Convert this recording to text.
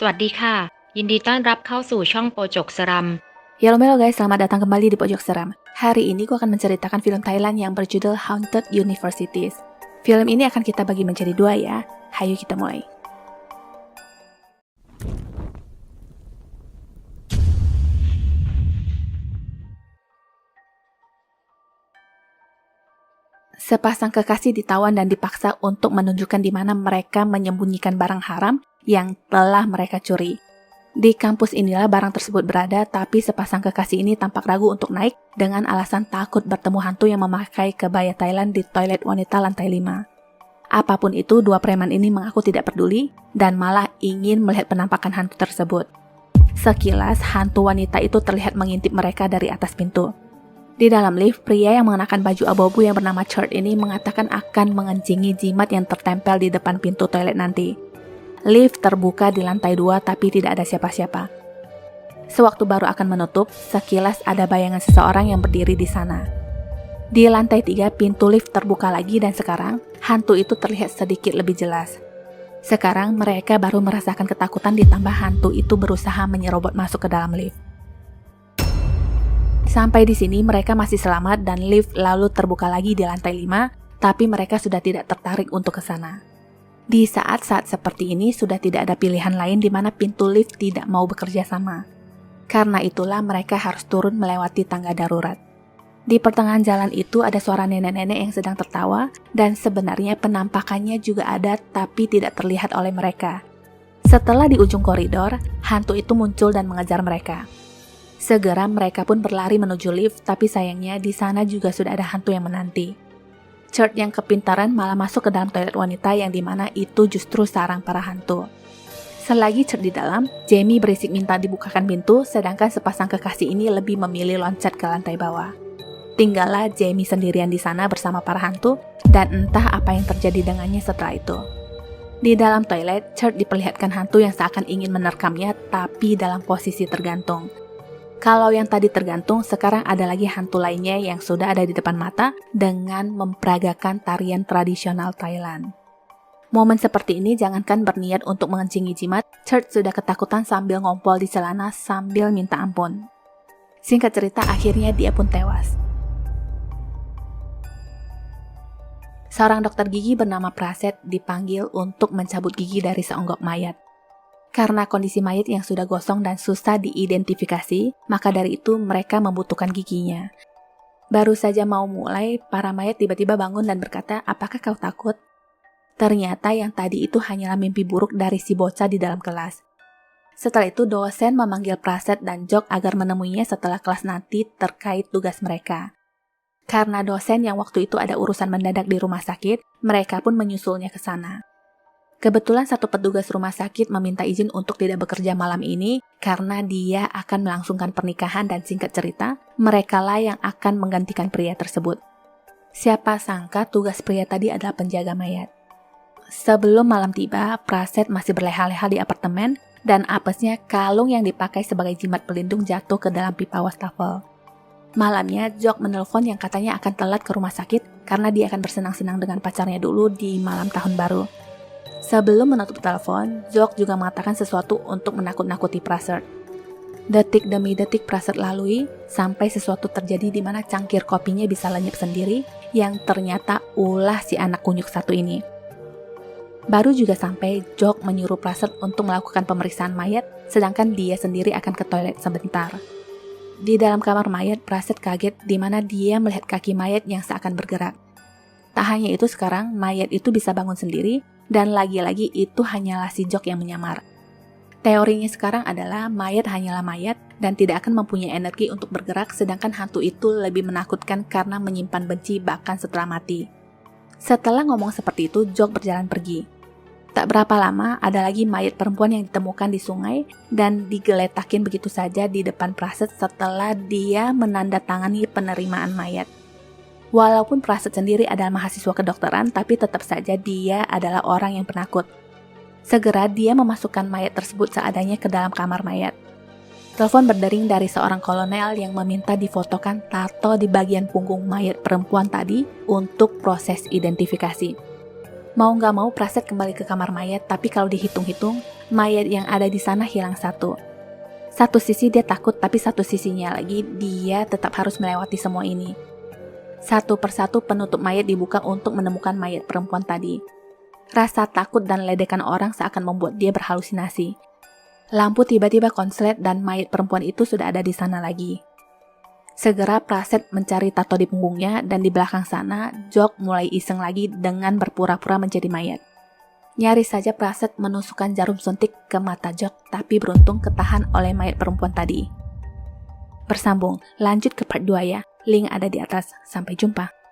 สวัสดีค่ะยินดีต้อนรับเข้าสู่ช่องโปจกสรัม Halo guys, selamat datang kembali di Pojok Seram. Hari ini gue akan menceritakan film Thailand yang berjudul Haunted Universities. Film ini akan kita bagi menjadi dua ya. Hayu kita mulai. Sepasang kekasih ditawan dan dipaksa untuk menunjukkan di mana mereka menyembunyikan barang haram yang telah mereka curi. Di kampus inilah barang tersebut berada, tapi sepasang kekasih ini tampak ragu untuk naik dengan alasan takut bertemu hantu yang memakai kebaya Thailand di toilet wanita lantai 5. Apapun itu, dua preman ini mengaku tidak peduli dan malah ingin melihat penampakan hantu tersebut. Sekilas, hantu wanita itu terlihat mengintip mereka dari atas pintu. Di dalam lift, pria yang mengenakan baju abu-abu yang bernama Chert ini mengatakan akan mengencingi jimat yang tertempel di depan pintu toilet nanti. Lift terbuka di lantai 2 tapi tidak ada siapa-siapa. Sewaktu baru akan menutup, sekilas ada bayangan seseorang yang berdiri di sana. Di lantai 3, pintu lift terbuka lagi dan sekarang, hantu itu terlihat sedikit lebih jelas. Sekarang mereka baru merasakan ketakutan ditambah hantu itu berusaha menyerobot masuk ke dalam lift. Sampai di sini mereka masih selamat dan lift lalu terbuka lagi di lantai 5, tapi mereka sudah tidak tertarik untuk ke sana. Di saat-saat seperti ini sudah tidak ada pilihan lain di mana pintu lift tidak mau bekerja sama. Karena itulah mereka harus turun melewati tangga darurat. Di pertengahan jalan itu ada suara nenek-nenek yang sedang tertawa dan sebenarnya penampakannya juga ada tapi tidak terlihat oleh mereka. Setelah di ujung koridor, hantu itu muncul dan mengejar mereka. Segera mereka pun berlari menuju lift tapi sayangnya di sana juga sudah ada hantu yang menanti. Chert yang kepintaran malah masuk ke dalam toilet wanita yang dimana itu justru sarang para hantu. Selagi Chert di dalam, Jamie berisik minta dibukakan pintu, sedangkan sepasang kekasih ini lebih memilih loncat ke lantai bawah. Tinggallah Jamie sendirian di sana bersama para hantu, dan entah apa yang terjadi dengannya setelah itu. Di dalam toilet, Chert diperlihatkan hantu yang seakan ingin menerkamnya, tapi dalam posisi tergantung. Kalau yang tadi tergantung, sekarang ada lagi hantu lainnya yang sudah ada di depan mata dengan memperagakan tarian tradisional Thailand. Momen seperti ini jangankan berniat untuk mengencingi jimat, Chert sudah ketakutan sambil ngompol di celana sambil minta ampun. Singkat cerita, akhirnya dia pun tewas. Seorang dokter gigi bernama Praset dipanggil untuk mencabut gigi dari seonggok mayat. Karena kondisi mayat yang sudah gosong dan susah diidentifikasi, maka dari itu mereka membutuhkan giginya. Baru saja mau mulai, para mayat tiba-tiba bangun dan berkata, "Apakah kau takut?" Ternyata yang tadi itu hanyalah mimpi buruk dari si bocah di dalam kelas. Setelah itu dosen memanggil Praset dan Jok agar menemuinya setelah kelas nanti terkait tugas mereka. Karena dosen yang waktu itu ada urusan mendadak di rumah sakit, mereka pun menyusulnya ke sana. Kebetulan satu petugas rumah sakit meminta izin untuk tidak bekerja malam ini karena dia akan melangsungkan pernikahan dan singkat cerita, merekalah yang akan menggantikan pria tersebut. Siapa sangka tugas pria tadi adalah penjaga mayat. Sebelum malam tiba, Praset masih berleha-leha di apartemen dan apesnya kalung yang dipakai sebagai jimat pelindung jatuh ke dalam pipa wastafel. Malamnya, Jok menelpon yang katanya akan telat ke rumah sakit karena dia akan bersenang-senang dengan pacarnya dulu di malam tahun baru. Sebelum menutup telepon, Jok juga mengatakan sesuatu untuk menakut-nakuti Praset. Detik demi detik Praset lalui, sampai sesuatu terjadi di mana cangkir kopinya bisa lenyap sendiri, yang ternyata ulah si anak kunyuk satu ini. Baru juga sampai, Jok menyuruh Praset untuk melakukan pemeriksaan mayat, sedangkan dia sendiri akan ke toilet sebentar. Di dalam kamar mayat, Praset kaget di mana dia melihat kaki mayat yang seakan bergerak. Tak hanya itu sekarang, mayat itu bisa bangun sendiri, dan lagi-lagi itu hanyalah si Jok yang menyamar. Teorinya sekarang adalah mayat hanyalah mayat dan tidak akan mempunyai energi untuk bergerak, sedangkan hantu itu lebih menakutkan karena menyimpan benci bahkan setelah mati. Setelah ngomong seperti itu, Jok berjalan pergi. Tak berapa lama, ada lagi mayat perempuan yang ditemukan di sungai dan digeletakin begitu saja di depan Praset setelah dia menandatangani penerimaan mayat. Walaupun Praset sendiri adalah mahasiswa kedokteran, tapi tetap saja dia adalah orang yang penakut. Segera dia memasukkan mayat tersebut seadanya ke dalam kamar mayat. Telepon berdering dari seorang kolonel yang meminta difotokan tato di bagian punggung mayat perempuan tadi untuk proses identifikasi. Mau nggak mau Praset kembali ke kamar mayat, tapi kalau dihitung-hitung, mayat yang ada di sana hilang satu. Satu sisi dia takut, tapi satu sisinya lagi dia tetap harus melewati semua ini. Satu persatu penutup mayat dibuka untuk menemukan mayat perempuan tadi. Rasa takut dan ledekan orang seakan membuat dia berhalusinasi. Lampu tiba-tiba konslet dan mayat perempuan itu sudah ada di sana lagi. Segera Praset mencari tato di punggungnya dan di belakang sana, Jok mulai iseng lagi dengan berpura-pura menjadi mayat. Nyaris saja Praset menusukkan jarum suntik ke mata Jok, tapi beruntung ketahan oleh mayat perempuan tadi. Bersambung, lanjut ke part 2 ya. Link ada di atas. Sampai jumpa.